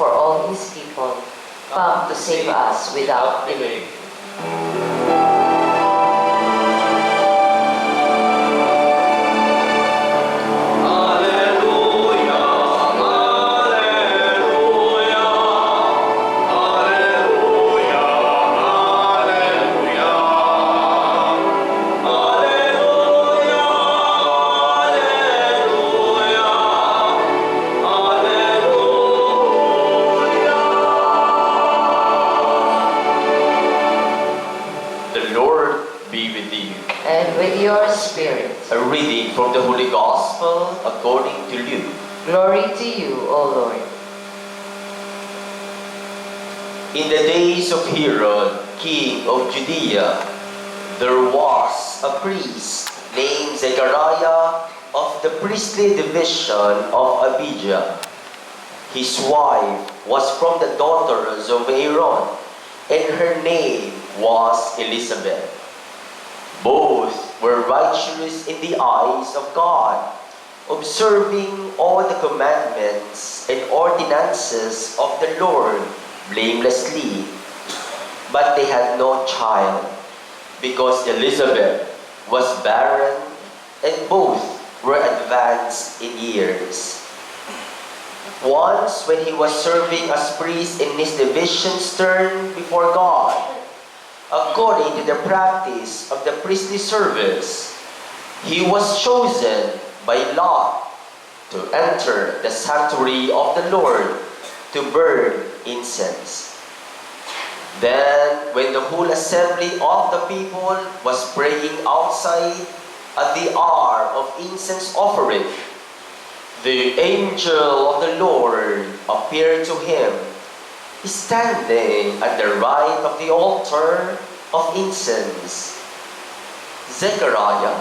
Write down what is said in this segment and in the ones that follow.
for all His people, come to save us without delay. A reading from the Holy Gospel according to Luke. Glory to you, O Lord. In the days of Herod, king of Judea, there was a priest named Zechariah of the priestly division of Abijah. His wife was from the daughters of Aaron, and her name was Elizabeth. Both were righteous in the eyes of God, observing all the commandments and ordinances of the Lord blamelessly. But they had no child, because Elizabeth was barren, and both were advanced in years. Once, when he was serving as priest in his division's turn before God, according to the practice of the priestly service, he was chosen by lot to enter the sanctuary of the Lord to burn incense. Then, when the whole assembly of the people was praying outside at the hour of incense offering, the angel of the Lord appeared to him, standing at the right of the altar of incense. Zechariah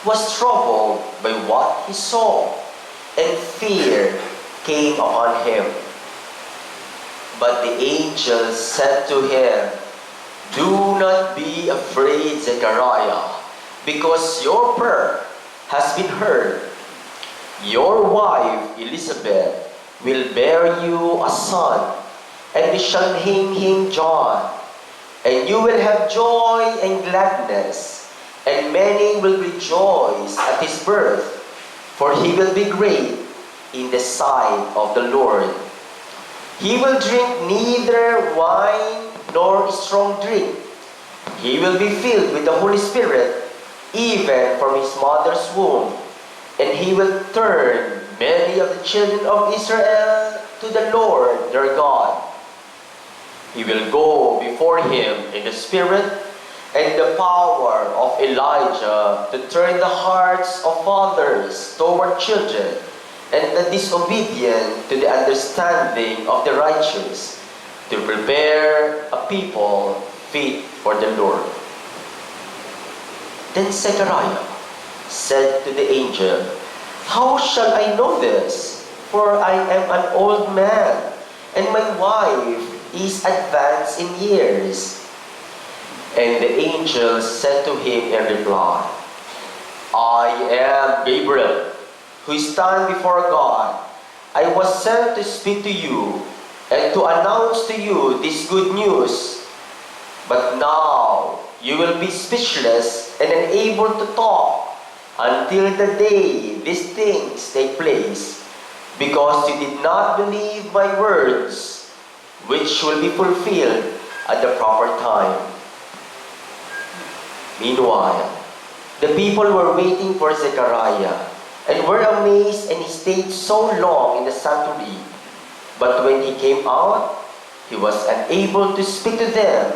was troubled by what he saw, and fear came upon him. But the angel said to him, "Do not be afraid, Zechariah, because your prayer has been heard. Your wife Elizabeth will bear you a son, and you shall name him John. And you will have joy and gladness, and many will rejoice at his birth, for he will be great in the sight of the Lord. He will drink neither wine nor strong drink. He will be filled with the Holy Spirit, even from his mother's womb, and he will turn many of the children of Israel to the Lord their God. He will go before him in the spirit and the power of Elijah to turn the hearts of fathers toward children and the disobedient to the understanding of the righteous, to prepare a people fit for the Lord." Then Zechariah said to the angel, "How shall I know this? For I am an old man, and my wife is advanced in years." And the angel said to him in reply, "I am Gabriel, who stand before God. I was sent to speak to you and to announce to you this good news. But now you will be speechless and unable to talk until the day these things take place, because you did not believe my words, which will be fulfilled at the proper time." Meanwhile, the people were waiting for Zechariah and were amazed, and he stayed so long in the sanctuary. But when he came out, he was unable to speak to them,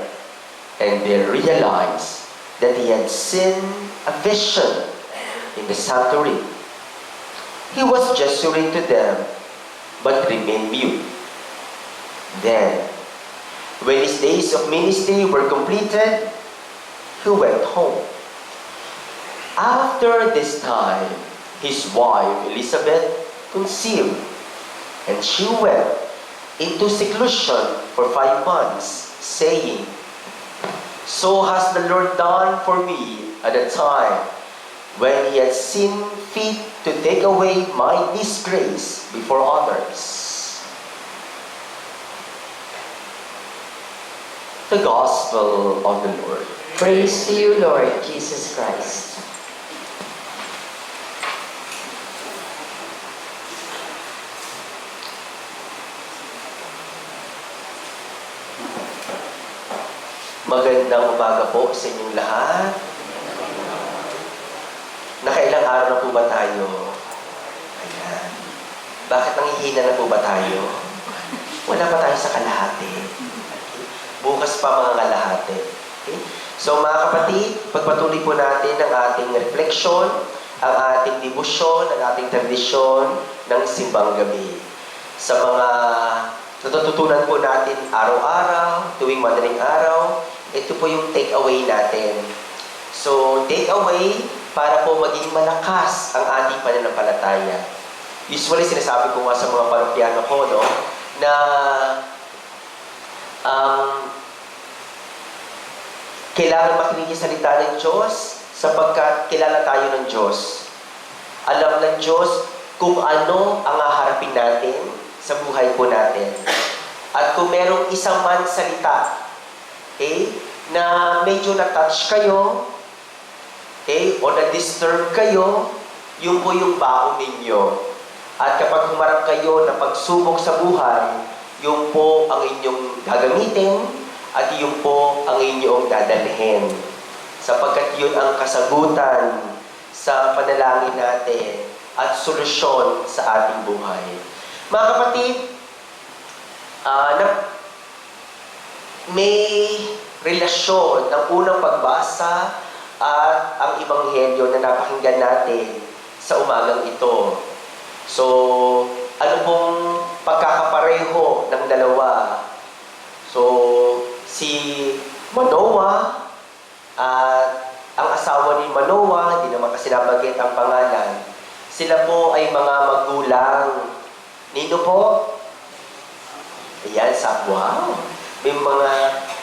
and they realized that he had seen a vision in the sanctuary. He was gesturing to them, but remained mute. Then, when his days of ministry were completed, he went home. After this time, his wife Elizabeth conceived, and she went into seclusion for 5 months, saying, "So has the Lord done for me at the time when he had seen fit to take away my disgrace before others." the Gospel of the Lord. Praise to you, Lord Jesus Christ. Magandang umaga po sa inyong lahat. Nakailang araw na po ba tayo? Ayan. Bakit nanghihina na po ba tayo? Wala pa tayo sa kalahati. Bukas pa mga kalahati. Okay? So mga kapatid, pagpatuloy po natin ang ating refleksyon, ang ating debosyon, ang ating tradisyon ng simbang gabi. Sa mga natututunan po natin araw-araw, tuwing madaling araw, ito po yung take-away natin. So, take-away para po maging malakas ang ating pananampalataya. Usually, sinasabi ko nga sa mga parokyano ko, no, na kailangan makinig yung salita ng Diyos sapagkat kilala tayo ng Diyos. Alam ng Diyos kung ano ang haharapin natin sa buhay po natin. At kung merong isang man salita, okay, na medyo na-touch kayo, okay, o na-disturb kayo, yun po yung baon ninyo. At kapag humarap kayo na pagsubok sa buhay, yun po ang inyong gagamitin at yun po ang inyong dadalhin. Sapagkat yun ang kasagutan sa panalangin natin at solusyon sa ating buhay. Mga kapatid, may relasyon ng unang pagbasa at ang ebanghelyo na napakinggan natin sa umagang ito. So, ano pong pagkakapareho ng dalawa? So, si Manoah at ang asawa ni Manoah, hindi naman kasi nabanggit ang pangalan, sila po ay mga magulang. Nino po? Ayan, wow. May mga,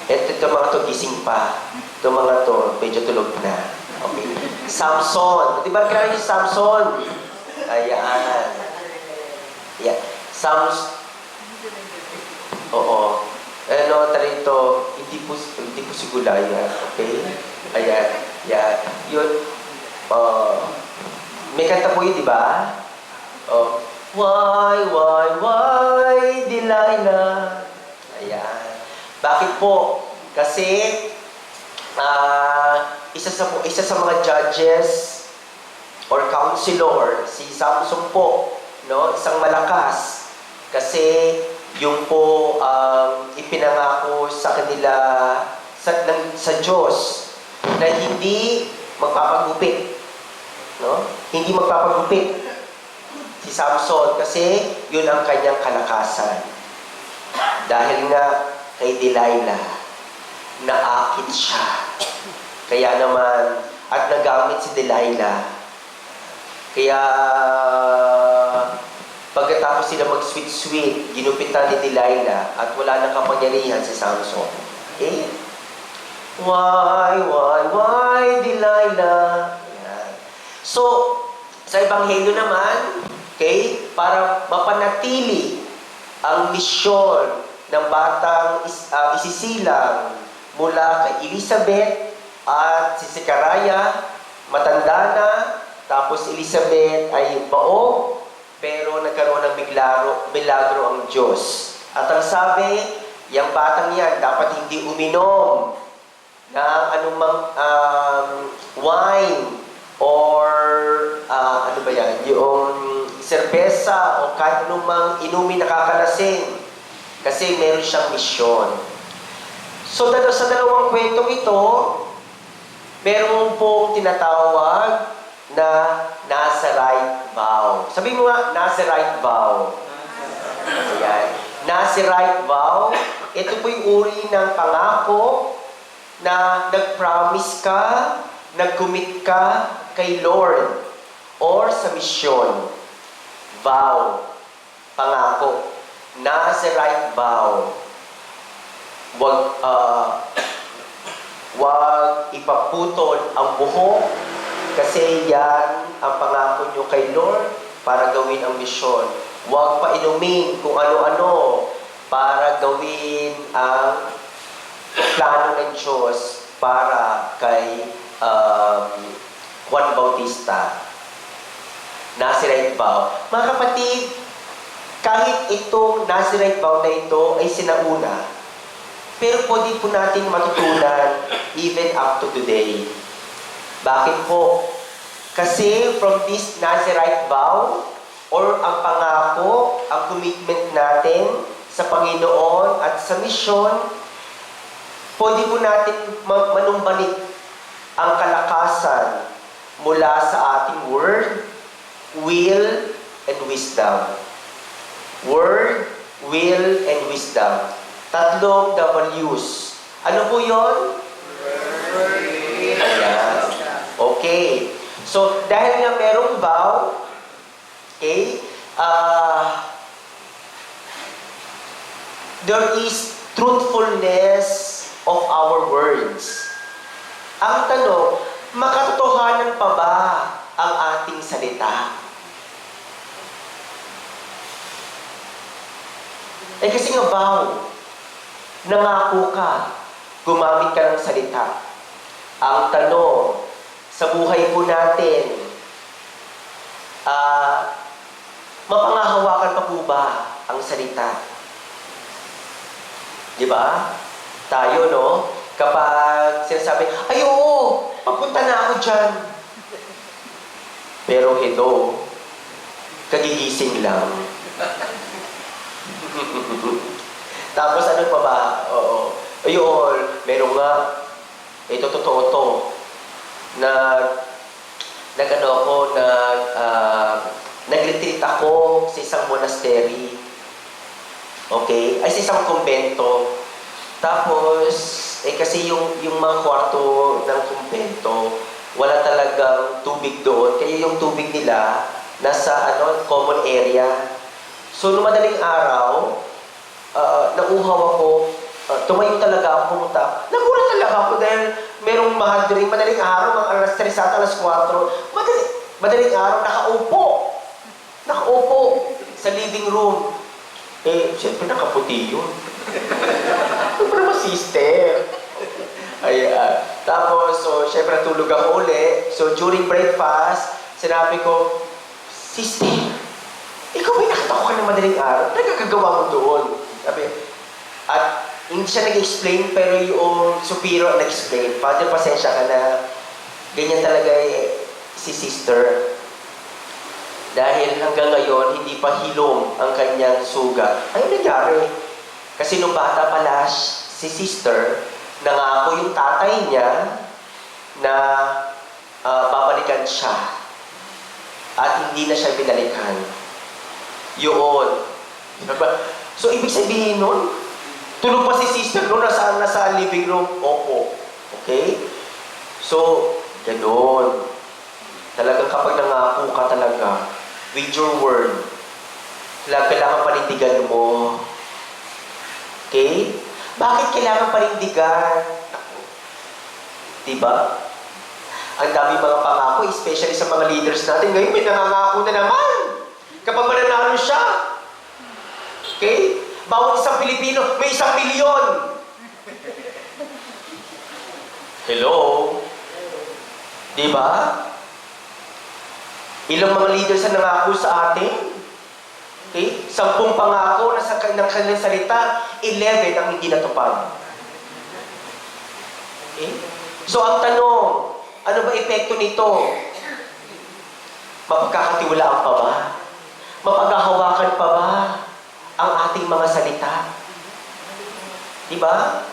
ito mga to gising pa. Ito mga to, medyo tulog na. Okay. Samson. Di ba kaya yung Samson? Ayan. Yeah. Oo. Ano, tarito, hindi po sigula yan. Okay? Ayan. Yan. Yun. May kanta po yun, di ba? Why, Delilah? Ayan. Bakit po? Kasi, isa sa mga judges or counselor, si Samson po, no? Isang malakas. Kasi, yung po ipinangako sa kanila sa Diyos na hindi magpapagupit. No? Hindi magpapagupit si Samson kasi yun ang kanyang kalakasan. Dahil nga kay Delilah, naakit siya. Kaya naman, at nagamit si Delilah. Kaya, pagkatapos sila mag-sweet-sweet, ginupitan ni Delilah at wala nang kapangyarihan si Samson. Okay? Why, Delilah? Ayan. So, sa Ebanghelyo naman, okay, para mapanatili ang misyon ng batang isisilang mula kay Elizabeth at si Zechariah, matanda na, tapos Elizabeth ay baog, pero nagkaroon ng milagro ang Diyos. At ang sabi, yung batang yan dapat hindi uminom ng anumang wine or ano ba yan, yung serbesa o kahit anumang inumin nakakalasing kasi meron siyang misyon. So sa dalawang kwentong ito, meron pong tinatawag na Nazirite vow. Sabihin mo nga, Nazirite vow. Ayan. Nazirite vow, ito po yung uri ng pangako na nag-promise ka, nag-commit ka kay Lord or sa misyon. Vow. Pangako. Nazirite vow. Wag ipaputol ang buhok kasi yan ang pangako nyo kay Lord para gawin ang misyon. Huwag pa inumin kung ano-ano para gawin ang plano ng Diyos para kay Juan Bautista. Nazirite vow. Mga kapatid, kahit itong Nazirite vow na ito ay sinauna, pero pwede po natin matutunan even up to today. Bakit po? Kasi from this Nazirite vow, or ang pangako, ang commitment natin sa Panginoon at sa misyon, pwede po natin manumbalik ang kalakasan mula sa ating word, will, and wisdom. Word, will, and wisdom. Tatlong W's. Ano po yun? Ayan. Okay. So, dahil nga merong vow, okay, there is truthfulness of our words. Ang tanong, makatotohanan pa ba ang ating salita? Eh kasi nga vow, nangako ka, gumamit ka ng salita. Ang tanong, sa buhay po natin, mapangahawakan pa po ba ang salita? Di ba? Tayo, no? Kapag sinasabi, ay oo, papunta na ako dyan. Pero hello, kagigising lang. Tapos ano pa ba? Oo. Ayun, meron nga, ito totoo to, nag-ano ako, nag-retreat ako sa isang monastery. Okay? Ay, sa isang kumbento. Tapos, kasi yung mga kwarto ng kumbento, wala talagang tubig doon. Kaya yung tubig nila, nasa common area. So, nung madaling araw, nauuhaw ako, tumayo talaga ako pumunta. Nagulat talaga ako dahil merong madaling araw, mga alas 3 at alas 4. Madaling araw, nakaupo sa living room. Eh, siyempre nakaputi yun. Ano pa naman, sister? Ayan. Tapos, so, siyempre tulog ako uli. So, during breakfast, sinabi ko, sister, ikaw may nakita ko ka ng madaling araw. Nagkakagawa mo doon. Sabi, at hindi siya nag-explain, pero yung superior nag-explain. Father, pasensya ka na. Ganyan talaga si sister. Dahil hanggang ngayon, hindi pa hilom ang kanyang sugat. Ano nangyari? Kasi nung bata pala si sister, nangako yung tatay niya na babalikan siya. At hindi na siya binalikan. Yun. So, ibig sabihin nun, tulog pa si sister nun, nasa living room. Opo. Okay? So, gano'n. Talagang kapag nangako ka talaga, with your word, kailangan panindigan mo. Okay? Bakit kailangan panindigan? Diba? Ang dami mga pangako, especially sa mga leaders natin. Ngayon, may nangangako na naman. Kapag mananalo siya. Okay? Bawat isang Pilipino, may 1 milyon. Hello? Diba? Ilang mga leaders ang nangako sa atin? Okay? 10 pangako na sa kanilang salita, 11 ang hindi natupad. Okay? So, ang tanong, ano ba epekto nito? Mapagkakatiwalaan pa ba? Mapaghahawakan pa ba ang ating mga salita? Diba?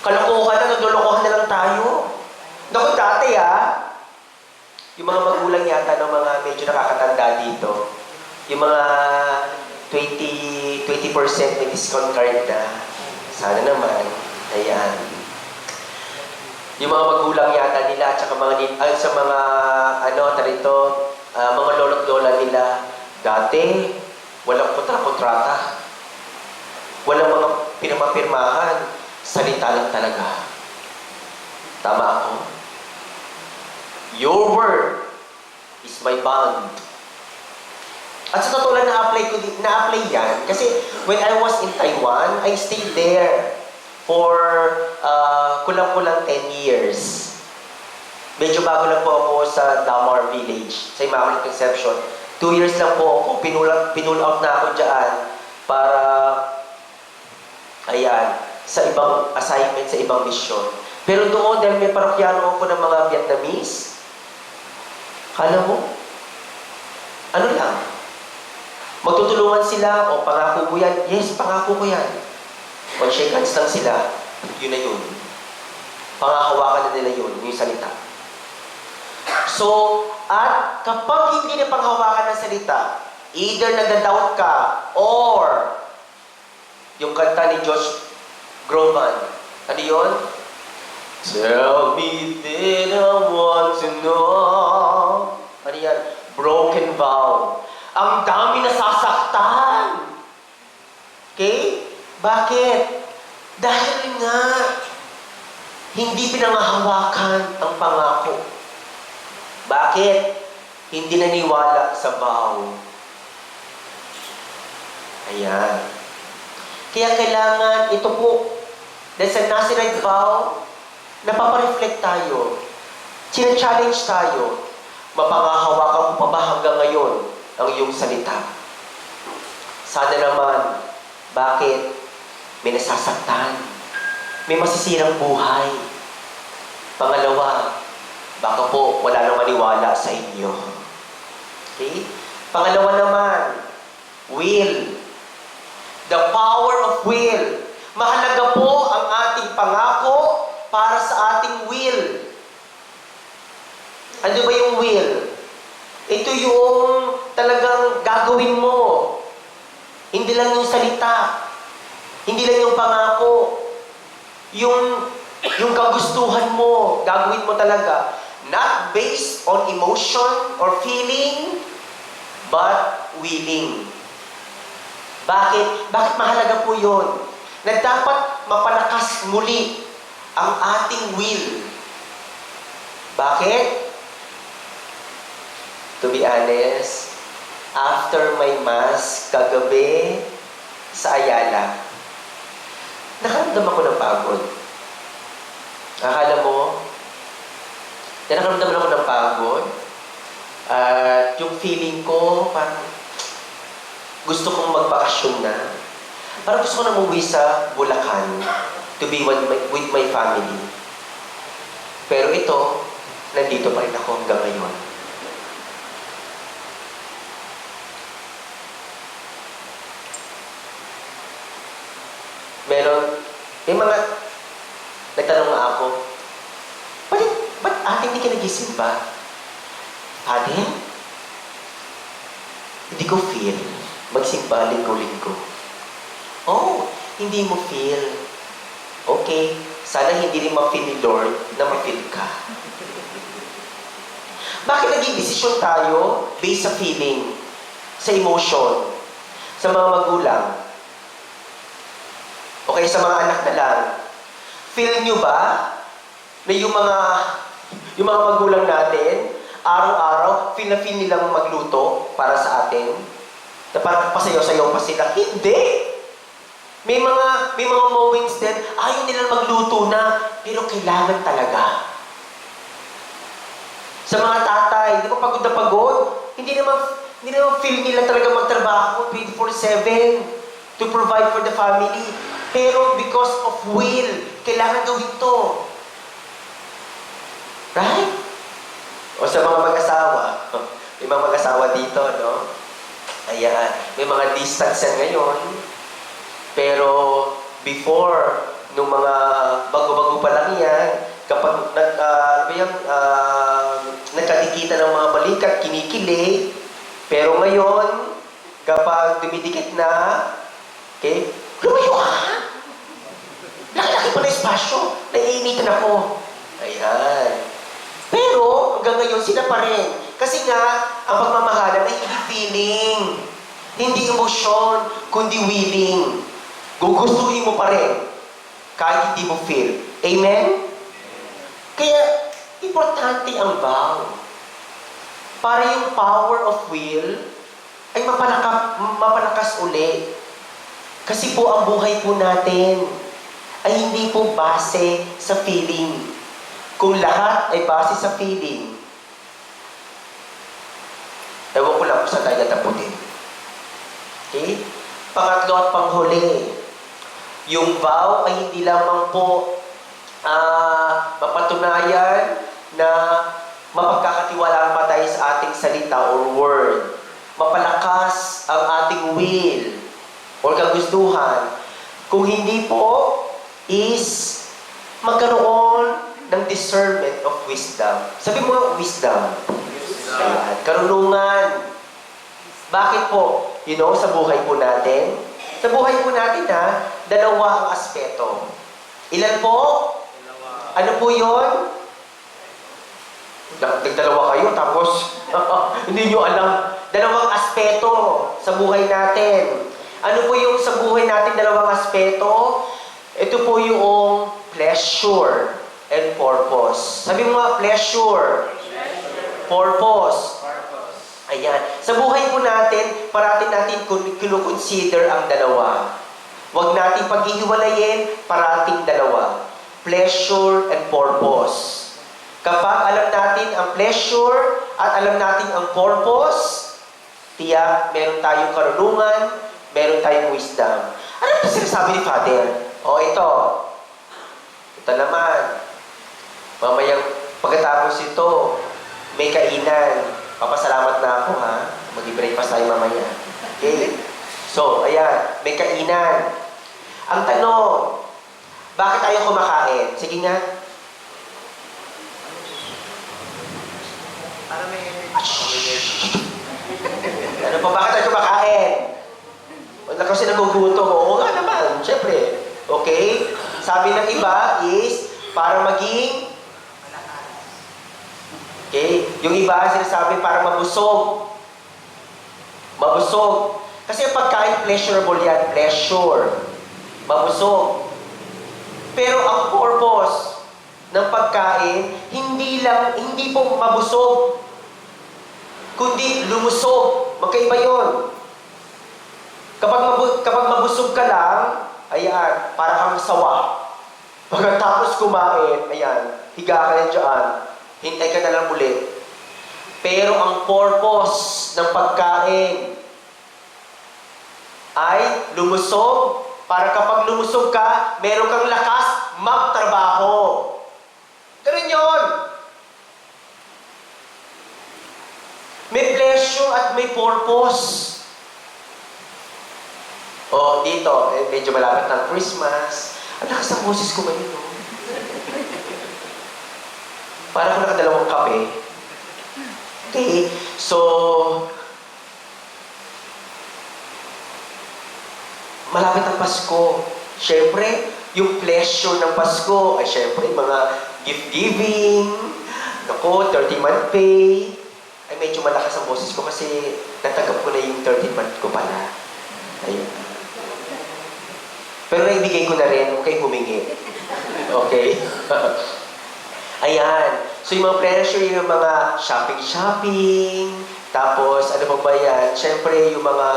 Kalokohan na, naglolokohan na lang tayo. Naku, dati yung mga magulang yata ng mga medyo nakakatanda dito, yung mga 20% may discount card na. Sana naman. Ayan. Yung mga magulang yata nila, at saka sa mga, mga lolo't lola nila, dati, walang kontrata. Walang mga pinapapirmahan. Salita lang talaga. Tama ako? Your word is my bond. At sa totoo lang, na-apply yan. Kasi when I was in Taiwan, I stayed there for kulang-kulang 10 years. Medyo bago lang po ako sa Damar Village, sa Immaculate Conception. 2 years lang po ako, pinul out na ako dyan para, ayan, sa ibang assignment, sa ibang mission. Pero doon, dahil may parokyano ako ng mga Vietnamese, kala mo, ano lang, magtutulungan sila, o pangako mo yan, yes, pangako ko yan. One shake hands lang sila, yun na yun. Pangahawakan na nila yun, yung salita. So, at kapag hindi na panghawakan ng salita, either nagda-doubt ka, or yung kanta ni Josh Groban, ano yun? Tell me then I want to know. Ano yan? Broken vow. Ang dami nasasaktan. Okay? Bakit? Dahil nga, hindi pinangahawakan ang pangako. Bakit? Hindi naniwala sa vow. Ayan. Kaya kailangan, ito po, dahil sa Nazirite vow, napapareflect tayo. China-challenge tayo. Mapangahawakan mo pa ba hanggang ngayon ang iyong salita? Sana naman, bakit? May nasasaktan. May masisirang buhay. Pangalawa, baka po wala nang maniwala sa inyo. Okay? Pangalawa naman, will. The power of will. Mahalaga po ang ating pangako para sa ating will. Ano ba yung will? Ito yung talagang gagawin mo. Hindi lang yung salita. Hindi lang yung pangako. Yung kagustuhan mo, gagawin mo talaga. Not based on emotion or feeling, but willing. Bakit? Bakit mahalaga po yun? Na dapat mapalakas muli ang ating will. Bakit? To be honest, after my mass kagabi sa Ayala, nakaramdam ako ng pagod. Akala mo, nakaramdam ako ng pagod. At yung feeling ko, parang gusto kong magbakasyon na. Parang gusto ko na umuwi sa Bulacan to be with my family. Pero ito, nandito pa rin ako hanggang ngayon. May mga nagtanong nga ako, ba't ate hindi ka nagisimba? Ate, hindi ko feel magsimba linggo-linggo. Oh, hindi mo feel. Okay, sana hindi rin ma-feel ni Lord na ma-feel ka. Bakit naging desisyon tayo based sa feeling, sa emotion, sa mga magulang? Okay, sa mga anak na lang. Feel nyo ba na yung mga magulang natin, araw-araw, feel na feel nilang magluto para sa atin? Na parang pasayaw-sayaw pa sila? Hindi! May mga moments din, ayaw nilang magluto na, pero kailangan talaga. Sa mga tatay, di ba pagod na pagod? Hindi naman feel nila talaga magtrabaho 24/7 to provide for the family. Pero because of will, kailangan gawin to. Right? O sa mga mag-asawa, may mga mag-asawa dito, no? Ayan, may mga distance yan ngayon. Pero before, nung mga bago-bago pa lang yan, kapag nagkadikita ng mga balikat, kinikili. Pero ngayon, kapag dumidikit na, okay, lumayo ka! Laki-laki pa na espasyo. Naiinitan ako. Ayan. Pero, hanggang ngayon, sila pa rin. Kasi nga, ang pagmamahalan ay hindi feeling. Hindi emosyon, kundi willing. Gugustuhin mo pa rin. Kahit hindi mo feel. Amen? Kaya, importante ang vow. Para yung power of will ay mapalakas uli. Kasi po ang buhay po natin ay hindi po base sa feeling. Kung lahat ay base sa feeling, ewan ko lang kung saan tayo nataputin. Okay? Pangatlo at panghuli, yung vow ay hindi lamang po mapatunayan na mapagkakatiwalaan pa tayo sa ating salita or word. Mapalakas ang ating will or kagustuhan. Kung hindi po, is magkaroon ng discernment of wisdom. Sabi mo nga, wisdom. Ayan. Karunungan. Bakit po? Sa buhay po natin. Sa buhay po natin dalawa ang aspeto. Ilan po? Ano po yun? Nagdalawa kayo, tapos hindi nyo alam. Dalawang aspeto sa buhay natin. Ano po yung sa buhay natin dalawang aspeto? Ito po yung pleasure and purpose. Sabi mo nga, pleasure. Purpose. Ayan. Sa buhay po natin, parating natin kinukonsider ang dalawa. Huwag natin paghihiwalayin, parating dalawa. Pleasure and purpose. Kapag alam natin ang pleasure at alam natin ang purpose, tiyak, meron tayong karunungan, meron tayong wisdom. Ano po sinasabi ni Father? Ito. Ito naman. Mamayang pagkatapos ito, may kainan. Papasalamat na ako, ha? Mag-breakfast tayo mamaya. Okay? So, ayan. May kainan. Ang tanong, bakit tayo kumakain? Sige nga. Para may Ano pa, bakit tayo kumakain? Wala kasi nagugutom. Oo nga naman, syempre. Okay? Sabi ng iba is, para maging okay? Yung iba sinasabi para mabusog. Mabusog. Kasi ang pagkain pleasurable yan. Pleasure. Mabusog. Pero ang purpose ng pagkain, hindi po mabusog, kundi lumusog. Magkaiba yun. Kapag mabusog ka lang, ayan, para kang sawa. Pagkatapos kumain, ayan, higa ka na dyan, hintay ka na lang ulit. Pero ang purpose ng pagkain ay lumusog, para kapag lumusog ka, meron kang lakas magtrabaho. Ganun yun. May pleasure at may purpose. Dito, medyo malapit ng Christmas. Ang lakas ng boses ko ngayon, no? Para ko nakadalawang kape. Okay, so, malapit ang Pasko. Siyempre, yung pleasure ng Pasko ay siyempre mga gift-giving, 30-month pay. Ay medyo malakas ang boses ko kasi natanggap ko na yung 13th month ko pala. Ayun. Pero naibigay ko na rin, huwag kayong humingi. Okay? Ayan. So yung mga pleasure, yung mga shopping-shopping, tapos ano pa ba yan? Siyempre yung mga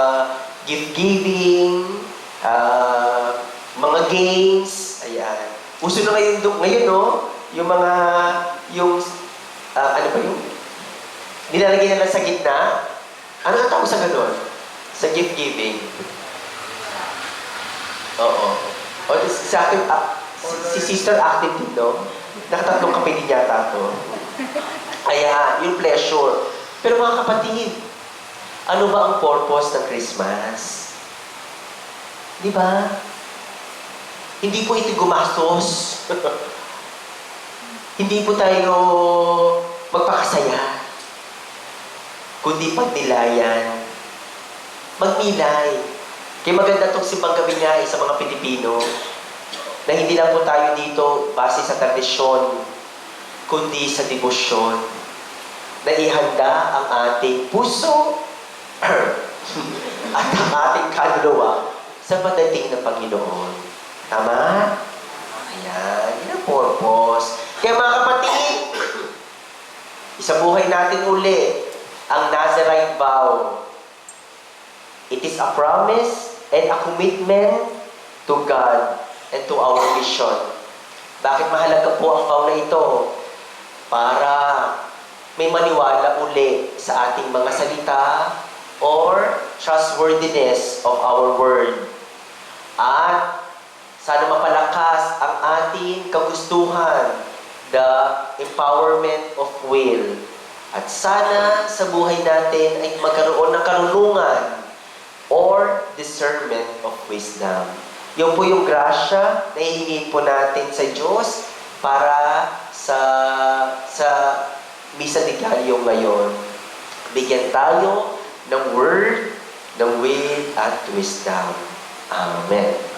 gift-giving, mga games, ayan. Uso na ngayon, no? Yung mga, ano pa yung, nilalagay na lang sa gitna. Ano ang tawag sa ganun? Sa gift-giving. Oo. Sa akin, si sister active din, no? Nakatatlong kape din yata to. Ayan, yung pleasure. Pero mga kapatid, ano ba ang purpose ng Christmas? Di ba? Hindi po ito gumastos. Hindi po tayo magpakasaya. Kundi pagnilayan. Magnilay. Kaya maganda itong simbang gabi nga sa mga Pilipino na hindi lang po tayo dito base sa tradisyon, kundi sa debosyon na ihanda ang ating puso at ang ating kaluluwa sa pagdating ng Panginoon. Tama? Ayan. Yun ang purpose. Kaya mga kapatid, isabuhay natin uli ang Nazarite vow. It is a promise and a commitment to God and to our mission. Bakit mahalaga po ang vow na ito? Para may maniwala uli sa ating mga salita or trustworthiness of our word. At sana mapalakas ang ating kagustuhan, the empowerment of will. At sana sa buhay natin ay magkaroon ng karunungan or discernment of wisdom. Yun po yung grasya na hihingi po natin sa Diyos para sa Misa de Gallo ngayon. Bigyan tayo ng word, ng will, at wisdom. Amen.